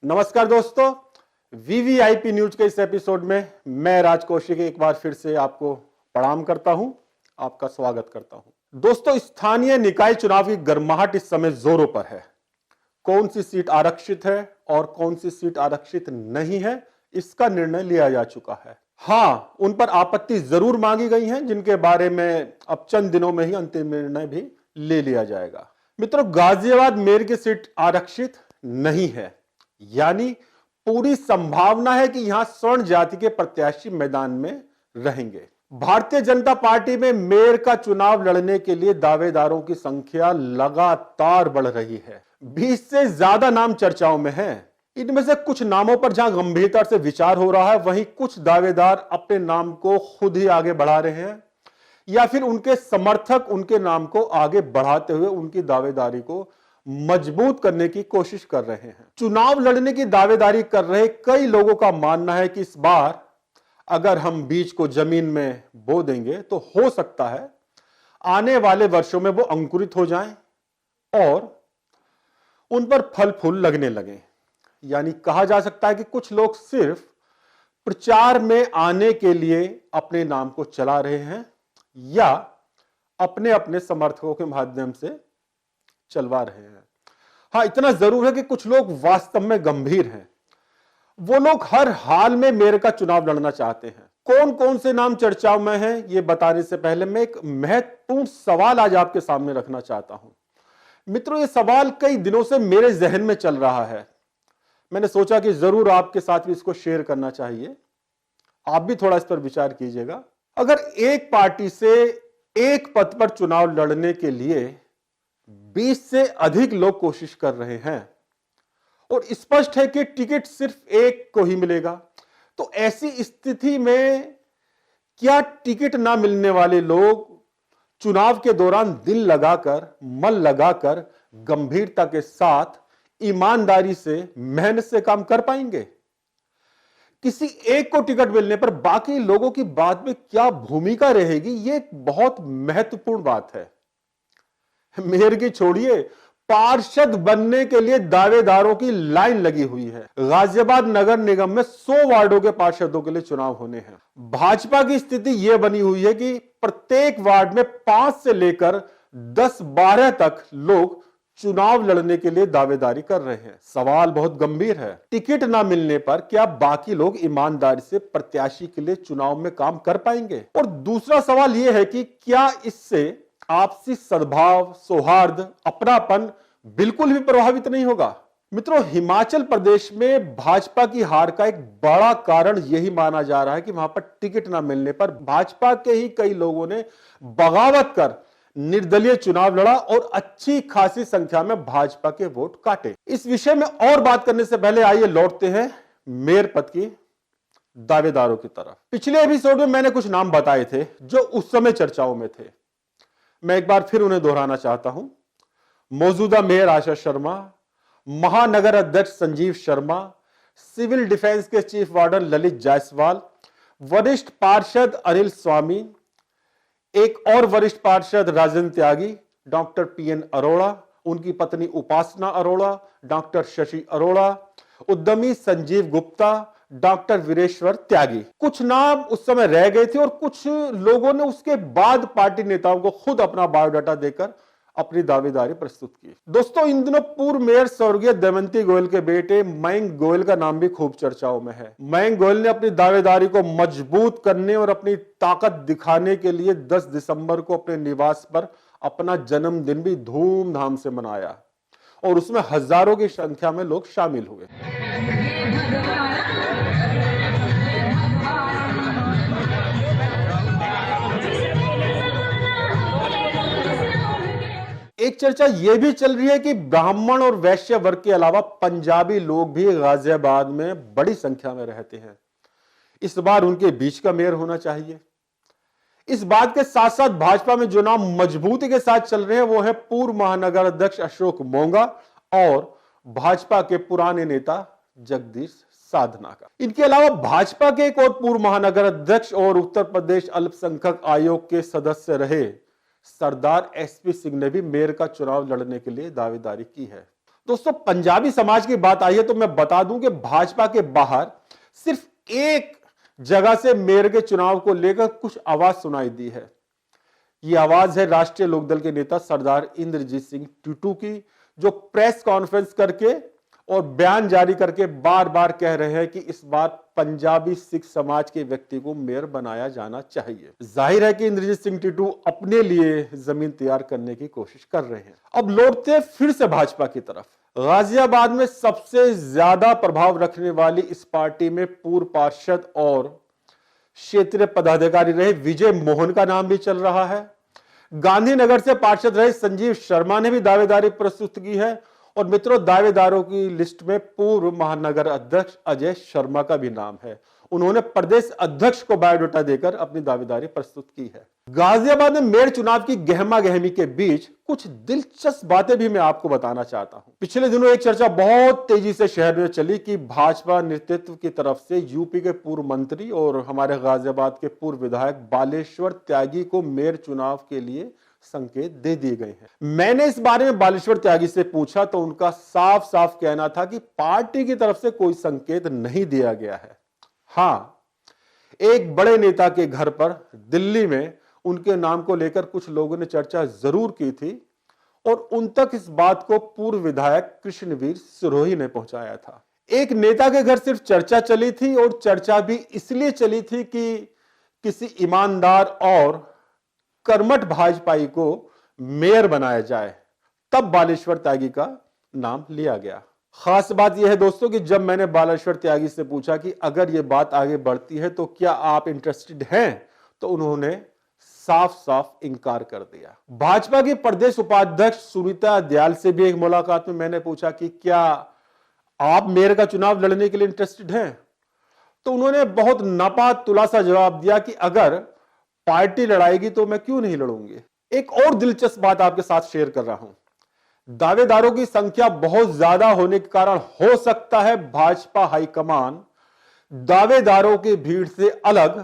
नमस्कार दोस्तों, VVIP news के इस एपिसोड में मैं राज कौशिक एक बार फिर से आपको प्रणाम करता हूं, आपका स्वागत करता हूं। दोस्तों, स्थानीय निकाय चुनाव की गर्माहट इस समय जोरों पर है। कौन सी सीट आरक्षित है और कौन सी सीट आरक्षित नहीं है, इसका निर्णय लिया जा चुका है। हां, उन पर आपत्ति जरूर मांगी गई हैं, जिनके बारे में अब चंद दिनों में ही अंतिम निर्णय भी ले लिया जाएगा। मित्रों, गाजियाबाद मेयर की सीट आरक्षित नहीं है, यानी पूरी संभावना है कि यहां स्वर्ण जाति के प्रत्याशी मैदान में रहेंगे। भारतीय जनता पार्टी में मेयर का चुनाव लड़ने के लिए दावेदारों की संख्या लगातार बढ़ रही है। 20 से ज्यादा नाम चर्चाओं में हैं। इनमें से कुछ नामों पर जहां गंभीरता से विचार हो रहा है, वहीं कुछ दावेदार अपने नाम को खुद ही आगे बढ़ा रहे हैं या फिर उनके समर्थक उनके नाम को आगे बढ़ाते हुए उनकी दावेदारी को मजबूत करने की कोशिश कर रहे हैं। चुनाव लड़ने की दावेदारी कर रहे कई लोगों का मानना है कि इस बार अगर हम बीज को जमीन में बो देंगे तो हो सकता है आने वाले वर्षों में वो अंकुरित हो जाएं और उन पर फल फूल लगने लगे। यानी कहा जा सकता है कि कुछ लोग सिर्फ प्रचार में आने के लिए अपने नाम को चला रहे हैं या अपने अपने समर्थकों के माध्यम से चलवा रहे हैं। हां, इतना जरूर है कि कुछ लोग वास्तव में गंभीर हैं। वो लोग हर हाल में मेयर का चुनाव लड़ना चाहते हैं। कौन कौन से नाम चर्चाओं में हैं, ये बताने से पहले मैं एक महत्वपूर्ण सवाल आज आपके सामने रखना चाहता हूं। मित्रों, ये सवाल कई दिनों से मेरे जहन में चल रहा है। मैंने सोचा कि जरूर आपके साथ भी इसको शेयर करना चाहिए। आप भी थोड़ा इस पर विचार कीजिएगा। अगर एक पार्टी से एक पद पर चुनाव लड़ने के लिए 20 से अधिक लोग कोशिश कर रहे हैं और स्पष्ट है कि टिकट सिर्फ एक को ही मिलेगा, तो ऐसी स्थिति में क्या टिकट ना मिलने वाले लोग चुनाव के दौरान दिल लगाकर, मन लगाकर, गंभीरता के साथ, ईमानदारी से, मेहनत से काम कर पाएंगे? किसी एक को टिकट मिलने पर बाकी लोगों की बात में क्या भूमिका रहेगी, यह एक बहुत महत्वपूर्ण बात है। मेयर की छोड़िए, पार्षद बनने के लिए दावेदारों की लाइन लगी हुई है। गाजियाबाद नगर निगम में 100 वार्डों के पार्षदों के लिए चुनाव होने हैं। भाजपा की स्थिति यह बनी हुई है कि प्रत्येक वार्ड में 5 से लेकर 10-12 तक लोग चुनाव लड़ने के लिए दावेदारी कर रहे हैं। सवाल बहुत गंभीर है। टिकट ना मिलने पर क्या बाकी लोग ईमानदारी से प्रत्याशी के लिए चुनाव में काम कर पाएंगे? और दूसरा सवाल यह है कि क्या इससे आपसी सद्भाव, सौहार्द, अपनापन बिल्कुल भी प्रभावित नहीं होगा? मित्रों, हिमाचल प्रदेश में भाजपा की हार का एक बड़ा कारण यही माना जा रहा है कि वहां पर टिकट ना मिलने पर भाजपा के ही कई लोगों ने बगावत कर निर्दलीय चुनाव लड़ा और अच्छी खासी संख्या में भाजपा के वोट काटे। इस विषय में और बात करने से पहले आइए लौटते हैं मेयर पद की दावेदारों की तरफ। पिछले एपिसोड में मैंने कुछ नाम बताए थे जो उस समय चर्चाओं में थे। मैं एक बार फिर उन्हें दोहराना चाहता हूं। मौजूदा मेयर आशा शर्मा, महानगर अध्यक्ष संजीव शर्मा, सिविल डिफेंस के चीफ वार्डन ललित जायसवाल, वरिष्ठ पार्षद अनिल स्वामी, एक और वरिष्ठ पार्षद राजेंद्र त्यागी, डॉक्टर पीएन अरोड़ा, उनकी पत्नी उपासना अरोड़ा, डॉक्टर शशि अरोड़ा, उद्यमी संजीव गुप्ता, डॉक्टर वीरेश्वर त्यागी। कुछ नाम उस समय रह गए थे और कुछ लोगों ने उसके बाद पार्टी नेताओं को खुद अपना बायोडाटा देकर अपनी दावेदारी प्रस्तुत की। दोस्तों, इन दिनों पूर्व मेयर स्वर्गीय दमयंती गोयल के बेटे मयंक गोयल का नाम भी खूब चर्चाओं में है। मयंक गोयल ने अपनी दावेदारी को मजबूत करने और अपनी ताकत दिखाने के लिए 10 दिसंबर को अपने निवास पर अपना जन्मदिन भी धूमधाम से मनाया और उसमें हजारों की संख्या में लोग शामिल हुए। एक चर्चा यह भी चल रही है कि ब्राह्मण और वैश्य वर्ग के अलावा पंजाबी लोग भी गाजियाबाद में बड़ी संख्या में रहते हैं। इस बार उनके बीच का मेयर होना चाहिए। इस बात के साथ साथ भाजपा में जो नाम मजबूती के साथ चल रहे हैं वो है पूर्व महानगर अध्यक्ष अशोक मोंगा और भाजपा के पुराने नेता जगदीश साधना का। इनके अलावा भाजपा के एक और पूर्व महानगर अध्यक्ष और उत्तर प्रदेश अल्पसंख्यक आयोग के सदस्य रहे सरदार एसपी सिंह ने भी मेयर का चुनाव लड़ने के लिए दावेदारी की है। दोस्तों, पंजाबी समाज की बात आई है तो मैं बता दूं कि भाजपा के बाहर सिर्फ एक जगह से मेयर के चुनाव को लेकर कुछ आवाज सुनाई दी है। यह आवाज है राष्ट्रीय लोकदल के नेता सरदार इंद्रजीत सिंह टूटू की, जो प्रेस कॉन्फ्रेंस करके और बयान जारी करके बार बार कह रहे हैं कि इस बार पंजाबी सिख समाज के व्यक्ति को मेयर बनाया जाना चाहिए। जाहिर है कि इंद्रजीत सिंह टूटू अपने लिए जमीन तैयार करने की कोशिश कर रहे हैं। अब लौटते हैं फिर से भाजपा की तरफ। गाजियाबाद में सबसे ज्यादा प्रभाव रखने वाली इस पार्टी में पूर्व पार्षद और क्षेत्रीय पदाधिकारी रहे विजय मोहन का नाम भी चल रहा है। गांधीनगर से पार्षद रहे संजीव शर्मा ने भी दावेदारी प्रस्तुत की है। और मित्रों, दावेदारों की लिस्ट में पूर्व महानगर अध्यक्ष अजय शर्मा का भी नाम है। उन्होंने प्रदेश अध्यक्ष को बायोडाटा देकर अपनी दावेदारी प्रस्तुत की है। गाजियाबाद में मेयर चुनाव की गहमा गहमी के बीच कुछ दिलचस्प बातें भी मैं आपको बताना चाहता हूं। पिछले दिनों एक चर्चा बहुत तेजी से शहर में चली कि भाजपा नेतृत्व की तरफ से यूपी के पूर्व मंत्री और हमारे गाजियाबाद के पूर्व विधायक बालेश्वर त्यागी को मेयर चुनाव के लिए संकेत दे दिए गए हैं। मैंने इस बारे में बालेश्वर त्यागी से पूछा तो उनका साफ साफ कहना था कि पार्टी की तरफ से कोई संकेत नहीं दिया गया है। हां, एक बड़े नेता के घर पर दिल्ली में उनके नाम को लेकर कुछ लोगों ने चर्चा जरूर की थी और उन तक इस बात को पूर्व विधायक कृष्णवीर सिरोही ने पहुंचाया था। एक नेता के घर सिर्फ चर्चा चली थी और चर्चा भी इसलिए चली थी कि किसी ईमानदार और कर्मठ भाजपाई को मेयर बनाया जाए, तब बालेश्वर त्यागी का नाम लिया गया। खास बात यह है दोस्तों कि जब मैंने बालेश्वर त्यागी से पूछा कि अगर यह बात आगे बढ़ती है तो क्या आप इंटरेस्टेड हैं, तो उन्होंने साफ साफ इनकार कर दिया। भाजपा की प्रदेश उपाध्यक्ष सुनीता दयाल से भी एक मुलाकात में मैंने पूछा कि क्या आप मेयर का चुनाव लड़ने के लिए इंटरेस्टेड हैं, तो उन्होंने बहुत नापा तुलासा जवाब दिया कि अगर पार्टी लड़ाएगी तो मैं क्यों नहीं लड़ूंगी। एक और दिलचस्प बात आपके साथ शेयर कर रहा हूं। दावेदारों की संख्या बहुत ज्यादा होने के कारण हो सकता है भाजपा हाईकमान दावेदारों की भीड़ से अलग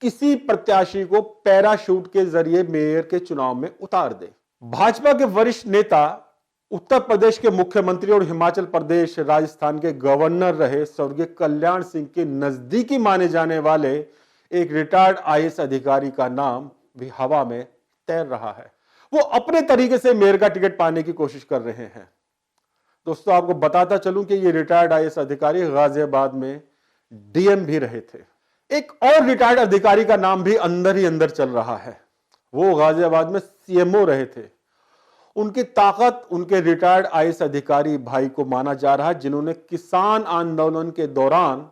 किसी प्रत्याशी को पैराशूट के जरिए मेयर के चुनाव में उतार दे। भाजपा के वरिष्ठ नेता, उत्तर प्रदेश के मुख्यमंत्री और हिमाचल प्रदेश राजस्थान के गवर्नर रहे स्वर्गीय कल्याण सिंह के नजदीकी माने जाने वाले एक रिटायर्ड आईएएस अधिकारी का नाम भी हवा में तैर रहा है। वो अपने तरीके से मेयर का टिकट पाने की कोशिश कर रहे हैं। दोस्तों, आपको बताता चलूं कि ये रिटायर्ड आईएएस अधिकारी गाजियाबाद में डीएम भी रहे थे। एक और रिटायर्ड अधिकारी का नाम भी अंदर ही अंदर चल रहा है। वो गाजियाबाद में सीएमओ रहे थे। उनकी ताकत उनके रिटायर्ड आईएएस अधिकारी भाई को माना जा रहा है, जिन्होंने किसान आंदोलन के दौरान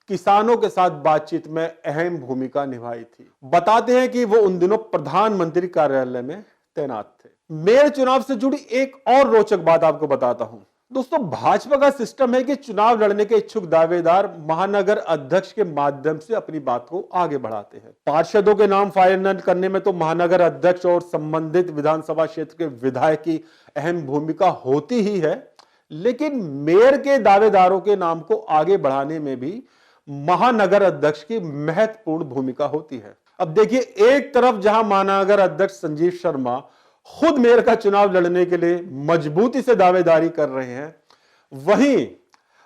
किसानों के साथ बातचीत में अहम भूमिका निभाई थी। बताते हैं कि वो उन दिनों प्रधानमंत्री कार्यालय में तैनात थे। मेयर चुनाव से जुड़ी एक और रोचक बात आपको बताता हूं। दोस्तों, भाजपा का सिस्टम है कि चुनाव लड़ने के इच्छुक दावेदार महानगर अध्यक्ष के माध्यम से अपनी बात को आगे बढ़ाते हैं। पार्षदों के नाम फाइनल करने में तो महानगर अध्यक्ष और संबंधित विधानसभा क्षेत्र के विधायक की अहम भूमिका होती ही है, लेकिन मेयर के दावेदारों के नाम को आगे बढ़ाने में भी महानगर अध्यक्ष की महत्वपूर्ण भूमिका होती है। अब देखिए, एक तरफ जहां महानगर अध्यक्ष संजीव शर्मा खुद मेयर का चुनाव लड़ने के लिए मजबूती से दावेदारी कर रहे हैं, वहीं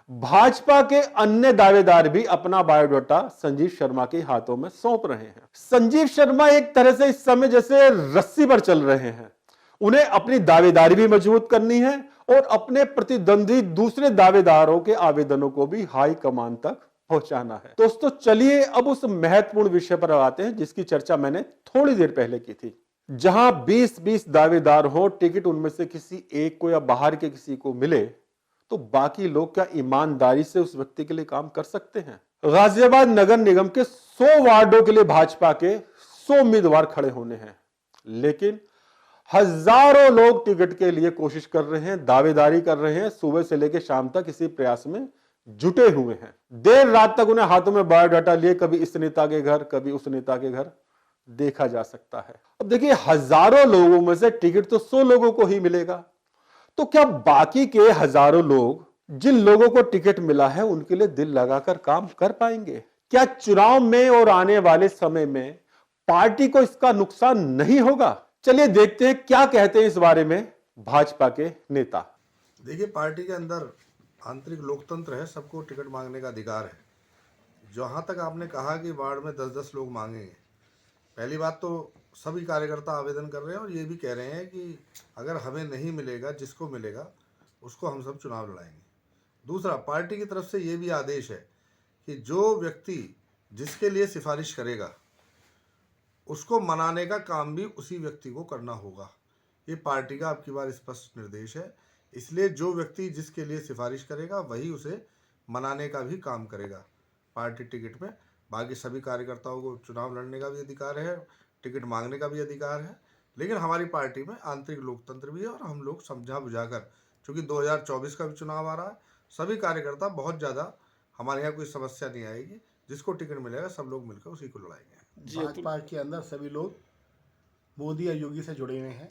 भाजपा के अन्य दावेदार भी अपना बायोडाटा संजीव शर्मा के हाथों में सौंप रहे हैं। संजीव शर्मा एक तरह से इस समय जैसे रस्सी पर चल रहे हैं। उन्हें अपनी दावेदारी भी मजबूत करनी है और अपने प्रतिद्वंदी दूसरे दावेदारों के आवेदनों को भी हाई कमान तक पहुंचाना है। दोस्तों, चलिए अब उस महत्वपूर्ण विषय पर आते हैं जिसकी चर्चा मैंने थोड़ी देर पहले की थी। जहां 20-20 दावेदार हो, टिकट उनमें से किसी एक को या बाहर के किसी को मिले, तो बाकी लोग क्या ईमानदारी से उस व्यक्ति के लिए काम कर सकते हैं? गाजियाबाद नगर निगम के 100 वार्डों के लिए भाजपा के 100 उम्मीदवार खड़े होने हैं, लेकिन हजारों लोग टिकट के लिए कोशिश कर रहे हैं, दावेदारी कर रहे हैं, सुबह से लेकर शाम तक इसी प्रयास में जुटे हुए हैं। देर रात तक उन्हें हाथों में बायोडाटा लिए कभी इस नेता के घर कभी उस नेता के घर देखा जा सकता है। अब देखिए, हजारों लोगों में से टिकट तो 100 लोगों को ही मिलेगा, तो क्या बाकी के हजारों लोग, जिन लोगों को टिकट मिला है, उनके लिए दिल लगाकर काम कर पाएंगे? क्या चुनाव में और आने वाले समय में पार्टी को इसका नुकसान नहीं होगा? चलिए देखते हैं क्या कहते हैं इस बारे में भाजपा के नेता। देखिए, पार्टी के अंदर आंतरिक लोकतंत्र है, सबको टिकट मांगने का अधिकार है। जहाँ तक आपने कहा कि वार्ड में 10-10 लोग मांगेंगे, पहली बात तो सभी कार्यकर्ता आवेदन कर रहे हैं और ये भी कह रहे हैं कि अगर हमें नहीं मिलेगा, जिसको मिलेगा उसको हम सब चुनाव लड़ाएंगे। दूसरा, पार्टी की तरफ से ये भी आदेश है कि जो व्यक्ति जिसके लिए सिफारिश करेगा उसको मनाने का काम भी उसी व्यक्ति को करना होगा। ये पार्टी का अब की बार स्पष्ट निर्देश है। इसलिए जो व्यक्ति जिसके लिए सिफारिश करेगा वही उसे मनाने का भी काम करेगा पार्टी टिकट में। बाकी सभी कार्यकर्ताओं को चुनाव लड़ने का भी अधिकार है, टिकट मांगने का भी अधिकार है, लेकिन हमारी पार्टी में आंतरिक लोकतंत्र भी है और हम लोग समझा बुझाकर, चूँकि 2024 का भी चुनाव आ रहा है, सभी कार्यकर्ता बहुत ज़्यादा, हमारे यहाँ कोई समस्या नहीं आएगी। जिसको टिकट मिलेगा सब लोग मिलकर उसी को लड़ाएंगे। भाजपा के अंदर सभी लोग मोदी और योगी से जुड़े हुए हैं,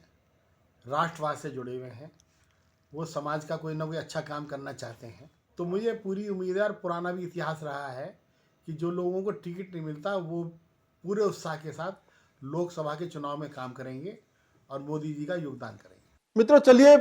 राष्ट्रवाद से जुड़े हुए हैं, वो समाज का कोई ना कोई अच्छा काम करना चाहते हैं। तो मुझे पूरी उम्मीद है और पुराना भी इतिहास रहा है कि जो लोगों को टिकट नहीं मिलता वो पूरे उत्साह के साथ लोकसभा के चुनाव में काम करेंगे और मोदी जी का योगदान करेंगे। मित्रों, चलिए,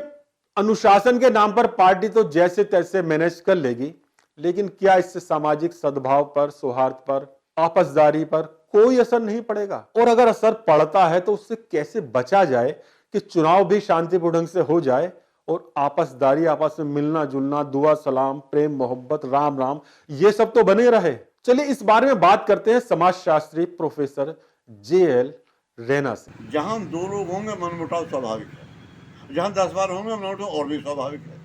अनुशासन के नाम पर पार्टी तो जैसे तैसे मैनेज कर लेगी, लेकिन क्या इससे सामाजिक सद्भाव पर, सौहार्द पर, आपसदारी पर कोई असर नहीं पड़ेगा? और अगर असर पड़ता है तो उससे कैसे बचा जाए कि चुनाव भी शांतिपूर्ण ढंग से हो जाए और आपसदारी, आपस में मिलना जुलना, दुआ सलाम, प्रेम मोहब्बत, राम राम, ये सब तो बने रहे। चलिए इस बारे में बात करते हैं समाजशास्त्री प्रोफेसर JL रैना से। जहां दो लोग होंगे मनमुटाव स्वाभाविक है, जहां 10 बार होंगे मनमुटाव और भी स्वाभाविक है।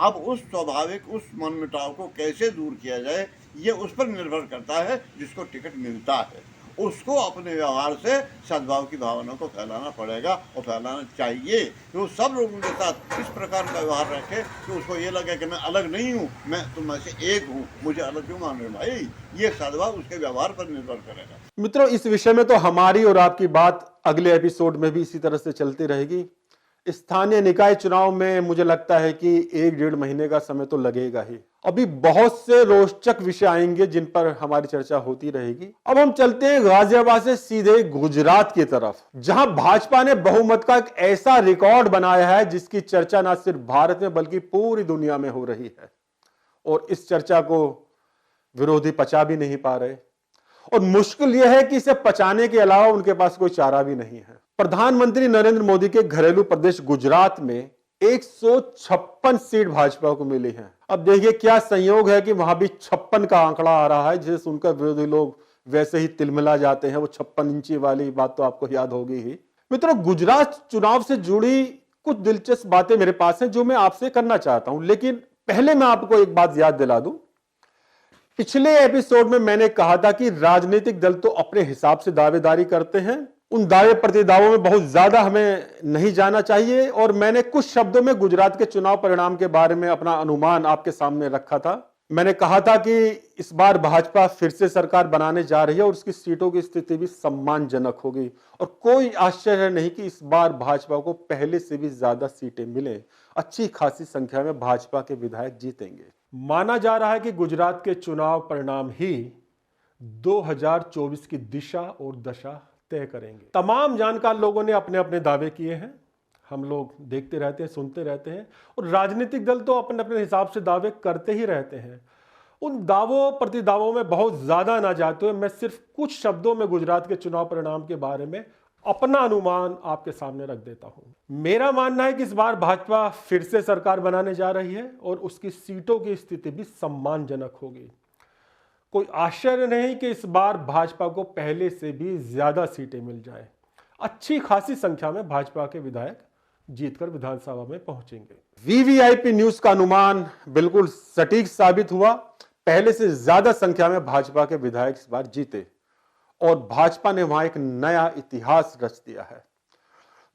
अब उस मनमुटाव को कैसे दूर किया जाए, ये उस पर निर्भर करता है जिसको टिकट मिलता है। उसको अपने व्यवहार से सद्भाव की भावना को फैलाना पड़ेगा और फैलाना चाहिए कि वो सब लोगों के साथ इस प्रकार का व्यवहार रखे कि उसको ये लगे कि मैं अलग नहीं हूँ, मैं तुम में से एक हूँ, मुझे अलग क्यों मान रहे हो भाई। ये सद्भाव उसके व्यवहार पर निर्भर करेगा। मित्रों, इस विषय में तो हमारी और आपकी बात अगले एपिसोड में भी इसी तरह से चलती रहेगी। स्थानीय निकाय चुनाव में मुझे लगता है कि 1-1.5 महीने का समय तो लगेगा ही। अभी बहुत से रोचक विषय आएंगे जिन पर हमारी चर्चा होती रहेगी। अब हम चलते हैं गाजियाबाद से सीधे गुजरात की तरफ, जहां भाजपा ने बहुमत का एक ऐसा रिकॉर्ड बनाया है जिसकी चर्चा न सिर्फ भारत में बल्कि पूरी दुनिया में हो रही है। और इस चर्चा को विरोधी पचा भी नहीं पा रहे, और मुश्किल यह है कि इसे पचाने के अलावा उनके पास कोई चारा भी नहीं है। प्रधानमंत्री नरेंद्र मोदी के घरेलू प्रदेश गुजरात में 156 सीट भाजपा को मिली हैं। अब देखिए क्या संयोग है कि वहां भी 56 का आंकड़ा आ रहा है, जिसे सुनकर विरोधी लोग वैसे ही तिलमिला जाते हैं। वो 56 इंची वाली बात तो आपको याद होगी ही। मित्रों, गुजरात चुनाव से जुड़ी कुछ दिलचस्प बातें मेरे पास हैं जो मैं आपसे करना चाहता हूं, लेकिन पहले मैं आपको एक बात याद दिला दूं। पिछले एपिसोड में मैंने कहा था कि राजनीतिक दल तो अपने हिसाब से दावेदारी करते हैं, उन दावे प्रतिदावों में बहुत ज्यादा हमें नहीं जाना चाहिए। और मैंने कुछ शब्दों में गुजरात के चुनाव परिणाम के बारे में अपना अनुमान आपके सामने रखा था। मैंने कहा था कि इस बार भाजपा फिर से सरकार बनाने जा रही है और उसकी सीटों की स्थिति भी सम्मानजनक होगी, और कोई आश्चर्य नहीं कि इस बार भाजपा को पहले से भी ज्यादा सीटें मिले। अच्छी खासी संख्या में भाजपा के विधायक जीतेंगे। माना जा रहा है कि गुजरात के चुनाव परिणाम ही 2024 की दिशा और दशा तय करेंगे। तमाम जानकार लोगों ने अपने अपने दावे किए हैं, हम लोग देखते रहते हैं, सुनते रहते हैं, और राजनीतिक दल तो अपने अपने हिसाब से दावे करते ही रहते हैं। उन दावों प्रतिदावों में बहुत ज्यादा ना जाते हुए मैं सिर्फ कुछ शब्दों में गुजरात के चुनाव परिणाम के बारे में अपना अनुमान आपके सामने रख देता हूं। मेरा मानना है कि इस बार भाजपा फिर से सरकार बनाने जा रही है और उसकी सीटों की स्थिति भी सम्मानजनक होगी। कोई आश्चर्य नहीं कि इस बार भाजपा को पहले से भी ज्यादा सीटें मिल जाए। अच्छी खासी संख्या में भाजपा के विधायक जीतकर विधानसभा में पहुंचेंगे। वीवीआईपी न्यूज का अनुमान बिल्कुल सटीक साबित हुआ। पहले से ज्यादा संख्या में भाजपा के विधायक इस बार जीते और भाजपा ने वहां एक नया इतिहास रच दिया है।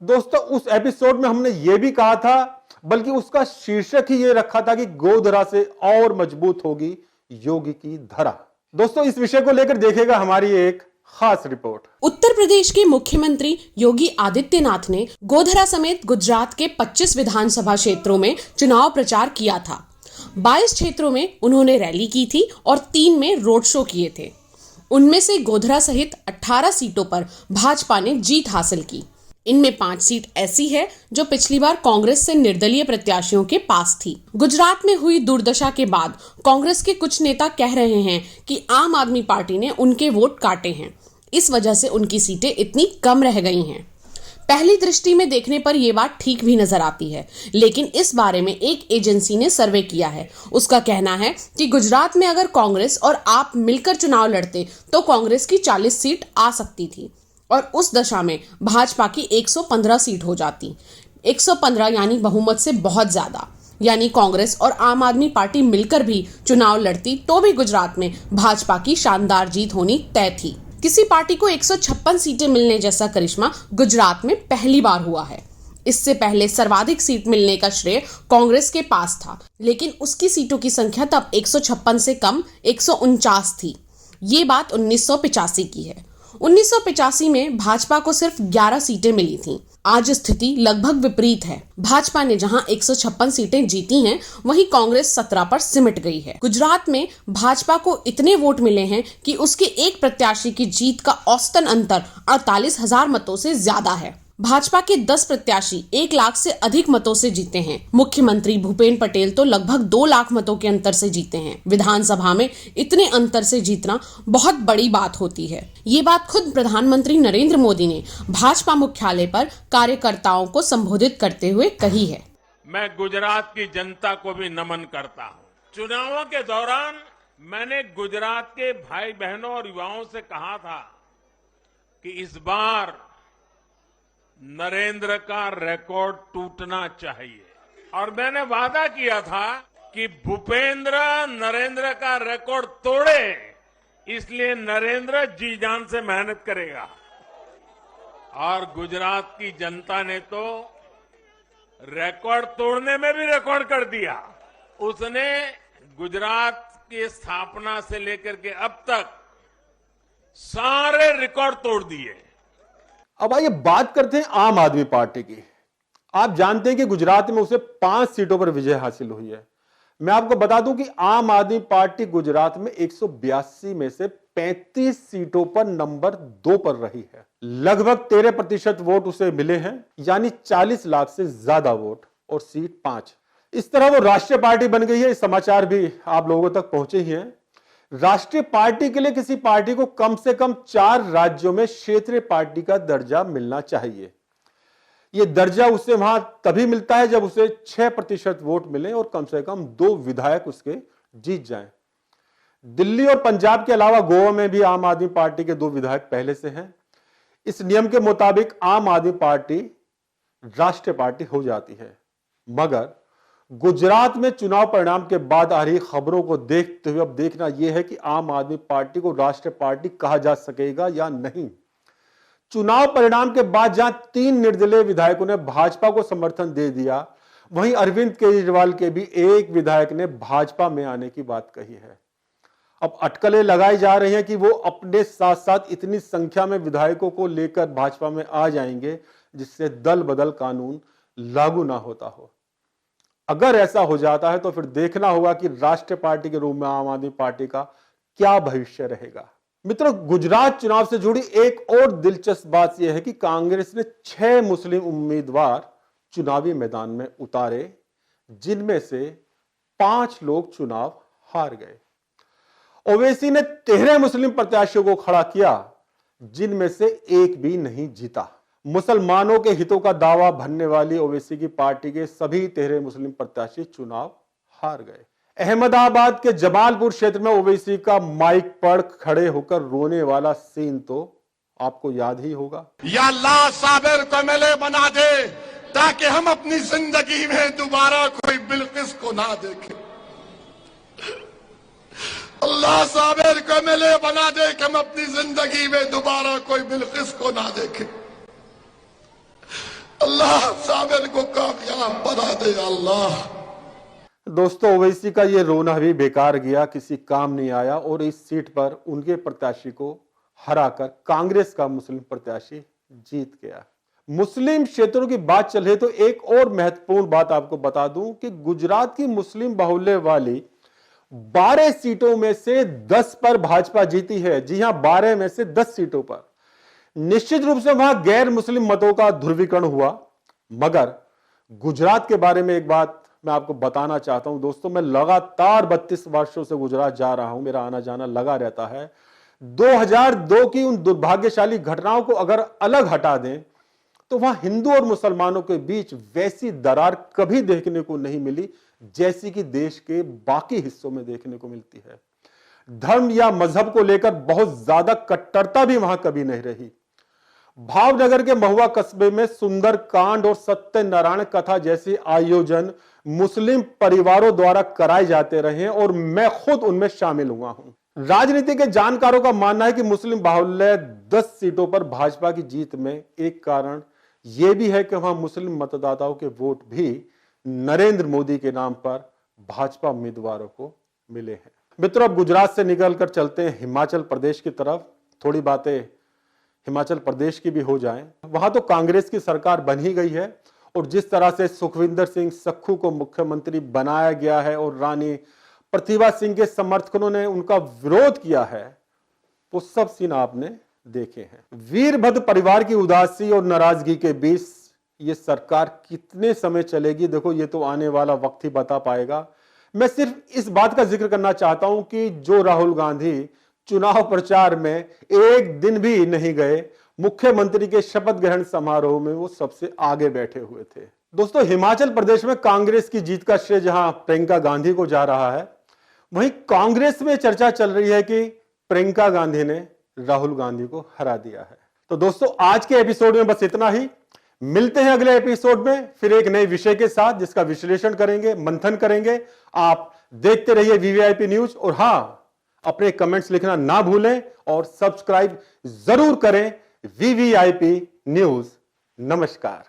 दोस्तों, उस एपिसोड में हमने यह भी कहा था, बल्कि उसका शीर्षक ही यह रखा था कि गोधरा से और मजबूत होगी योगी की धरा। दोस्तों, इस विषय को लेकर देखेगा हमारी एक खास रिपोर्ट। उत्तर प्रदेश के मुख्यमंत्री योगी आदित्यनाथ ने गोधरा समेत गुजरात के 25 विधानसभा क्षेत्रों में चुनाव प्रचार किया था। 22 क्षेत्रों में उन्होंने रैली की थी और 3 में रोड शो किए थे। उनमें से गोधरा सहित 18 सीटों पर भाजपा ने जीत हासिल की। इनमें 5 सीट ऐसी है जो पिछली बार कांग्रेस से निर्दलीय प्रत्याशियों के पास थी। गुजरात में हुई दुर्दशा के बाद कांग्रेस के कुछ नेता कह रहे हैं कि आम आदमी पार्टी ने उनके वोट काटे हैं, इस वजह से उनकी सीटें इतनी कम रह गई हैं। पहली दृष्टि में देखने पर यह बात ठीक भी नजर आती है, लेकिन इस बारे में एक एजेंसी ने सर्वे किया है। उसका कहना है कि गुजरात में अगर कांग्रेस और आप मिलकर चुनाव लड़ते तो कांग्रेस की 40 सीट आ सकती थी और उस दशा में भाजपा की 115 सीट हो जाती। 115 यानी बहुमत से बहुत ज्यादा, यानी कांग्रेस और आम आदमी पार्टी मिलकर भी चुनाव लड़ती तो भी गुजरात में भाजपा की शानदार जीत होनी तय थी। किसी पार्टी को 156 सीटें मिलने जैसा करिश्मा गुजरात में पहली बार हुआ है। इससे पहले सर्वाधिक सीट मिलने का श्रेय कांग्रेस के पास था, लेकिन उसकी सीटों की संख्या तब 156 से कम 149 थी। ये बात 1985 की है। 1985 में भाजपा को सिर्फ 11 सीटें मिली थीं। आज स्थिति लगभग विपरीत है। भाजपा ने जहां 156 सीटें जीती हैं, वहीं कांग्रेस 17 पर सिमट गई है। गुजरात में भाजपा को इतने वोट मिले हैं कि उसके एक प्रत्याशी की जीत का औसतन अंतर 48,000 मतों से ज्यादा है। भाजपा के 10 प्रत्याशी 1 लाख से अधिक मतों से जीते हैं। मुख्यमंत्री भूपेंद्र पटेल तो लगभग 2 लाख मतों के अंतर से जीते हैं। विधानसभा में इतने अंतर से जीतना बहुत बड़ी बात होती है। ये बात खुद प्रधानमंत्री नरेंद्र मोदी ने भाजपा मुख्यालय पर कार्यकर्ताओं को संबोधित करते हुए कही है। मैं गुजरात की जनता को भी नमन करता हूं। चुनावों के दौरान मैंने गुजरात के भाई बहनों और युवाओं से कहा था कि इस बार नरेंद्र का रिकॉर्ड टूटना चाहिए और मैंने वादा किया था कि भूपेंद्र नरेंद्र का रिकॉर्ड तोड़े, इसलिए नरेंद्र जी जान से मेहनत करेगा। और गुजरात की जनता ने तो रिकॉर्ड तोड़ने में भी रिकॉर्ड कर दिया। उसने गुजरात की स्थापना से लेकर के अब तक सारे रिकॉर्ड तोड़ दिए। अब आइए बात करते हैं आम आदमी पार्टी की। आप जानते हैं कि गुजरात में उसे 5 सीटों पर विजय हासिल हुई है। मैं आपको बता दूं कि आम आदमी पार्टी गुजरात में 182 में से 35 सीटों पर नंबर 2 पर रही है। लगभग 13% वोट उसे मिले हैं, यानी 40 लाख से ज्यादा वोट, और सीट 5। इस तरह वो राष्ट्रीय पार्टी बन गई है। इस समाचार भी आप लोगों तक पहुंचे ही हैं। राष्ट्रीय पार्टी के लिए किसी पार्टी को कम से कम 4 राज्यों में क्षेत्रीय पार्टी का दर्जा मिलना चाहिए। यह दर्जा उसे वहां तभी मिलता है जब उसे 6% वोट मिले और कम से कम 2 विधायक उसके जीत जाएं। दिल्ली और पंजाब के अलावा गोवा में भी आम आदमी पार्टी के 2 विधायक पहले से हैं। इस नियम के मुताबिक आम आदमी पार्टी राष्ट्रीय पार्टी हो जाती है। मगर गुजरात में चुनाव परिणाम के बाद आ रही खबरों को देखते हुए अब देखना यह है कि आम आदमी पार्टी को राष्ट्रीय पार्टी कहा जा सकेगा या नहीं। चुनाव परिणाम के बाद जहां 3 निर्दलीय विधायकों ने भाजपा को समर्थन दे दिया, वहीं अरविंद केजरीवाल के भी एक विधायक ने भाजपा में आने की बात कही है। अब अटकलें लगाई जा रही हैं कि वो अपने साथ साथ इतनी संख्या में विधायकों को लेकर भाजपा में आ जाएंगे जिससे दल बदल कानून लागू ना होता हो। अगर ऐसा हो जाता है तो फिर देखना होगा कि राष्ट्रीय पार्टी के रूप में आम आदमी पार्टी का क्या भविष्य रहेगा। मित्रों, गुजरात चुनाव से जुड़ी एक और दिलचस्प बात यह है कि कांग्रेस ने 6 मुस्लिम उम्मीदवार चुनावी मैदान में उतारे, जिनमें से 5 लोग चुनाव हार गए। ओवैसी ने 13 मुस्लिम प्रत्याशियों को खड़ा किया, जिनमें से एक भी नहीं जीता। मुसलमानों के हितों का दावा भरने वाली ओवैसी की पार्टी के सभी 13 मुस्लिम प्रत्याशी चुनाव हार गए। अहमदाबाद के जमालपुर क्षेत्र में ओवैसी का माइक पर खड़े होकर रोने वाला सीन तो आपको याद ही होगा। या अल्लाह साबिर को एमएलए बना दे ताकि हम अपनी जिंदगी में दोबारा कोई बिल्किस को ना देखें। अल्लाह साबिर को एमएलए बना दे कि हम अपनी जिंदगी में दोबारा कोई बिल्किस को ना देखें। अल्लाह साबिर को कामयाब बना दे। अल्लाह। दोस्तों, ओवैसी का ये रोना भी बेकार गया, किसी काम नहीं आया और इस सीट पर उनके प्रत्याशी को हराकर कांग्रेस का मुस्लिम प्रत्याशी जीत गया। मुस्लिम क्षेत्रों की बात चल रही तो एक और महत्वपूर्ण बात आपको बता दूं कि गुजरात की मुस्लिम बाहुल्य वाली 12 सीटों में से 10 पर भाजपा जीती है। जी हां, 12 में से 10 सीटों पर। निश्चित रूप से वहां गैर मुस्लिम मतों का ध्रुवीकरण हुआ, मगर गुजरात के बारे में एक बात मैं आपको बताना चाहता हूं दोस्तों। मैं लगातार 32 वर्षों से गुजरात जा रहा हूं, मेरा आना जाना लगा रहता है। 2002 की उन दुर्भाग्यशाली घटनाओं को अगर अलग हटा दें तो वहां हिंदू और मुसलमानों के बीच वैसी दरार कभी देखने को नहीं मिली जैसी कि देश के बाकी हिस्सों में देखने को मिलती है। धर्म या मजहब को लेकर बहुत ज्यादा कट्टरता भी वहां कभी नहीं रही। भावनगर के महुआ कस्बे में सुंदर कांड और सत्यनारायण कथा जैसे आयोजन मुस्लिम परिवारों द्वारा कराए जाते रहे और मैं खुद उनमें शामिल हुआ हूं। राजनीति के जानकारों का मानना है कि मुस्लिम बाहुल्य 10 सीटों पर भाजपा की जीत में एक कारण यह भी है कि वहां मुस्लिम मतदाताओं के वोट भी नरेंद्र मोदी के नाम पर भाजपा उम्मीदवारों को मिले हैं। मित्रों, अब गुजरात से निकलकर चलते हैं हिमाचल प्रदेश की तरफ। थोड़ी बातें हिमाचल प्रदेश की भी हो जाएं। वहां तो कांग्रेस की सरकार बन ही गई है और जिस तरह से सुखविंदर सिंह सक्खू को मुख्यमंत्री बनाया गया है और रानी प्रतिभा सिंह के समर्थकों ने उनका विरोध किया है, वो सब सीन आपने देखे हैं। वीरभद्र परिवार की उदासी और नाराजगी के बीच ये सरकार कितने समय चलेगी, देखो ये तो आने वाला वक्त ही बता पाएगा। मैं सिर्फ इस बात का जिक्र करना चाहता हूं कि जो राहुल गांधी चुनाव प्रचार में एक दिन भी नहीं गए, मुख्यमंत्री के शपथ ग्रहण समारोह में वो सबसे आगे बैठे हुए थे। दोस्तों, हिमाचल प्रदेश में कांग्रेस की जीत का श्रेय जहां प्रियंका गांधी को जा रहा है, वहीं कांग्रेस में चर्चा चल रही है कि प्रियंका गांधी ने राहुल गांधी को हरा दिया है। तो दोस्तों, आज के एपिसोड में बस इतना ही। मिलते हैं अगले एपिसोड में फिर एक नए विषय के साथ जिसका विश्लेषण करेंगे, मंथन करेंगे। आप देखते रहिए वीवीआईपी न्यूज और हां, अपने कमेंट्स लिखना ना भूलें और सब्सक्राइब जरूर करें वीवीआईपी न्यूज। नमस्कार।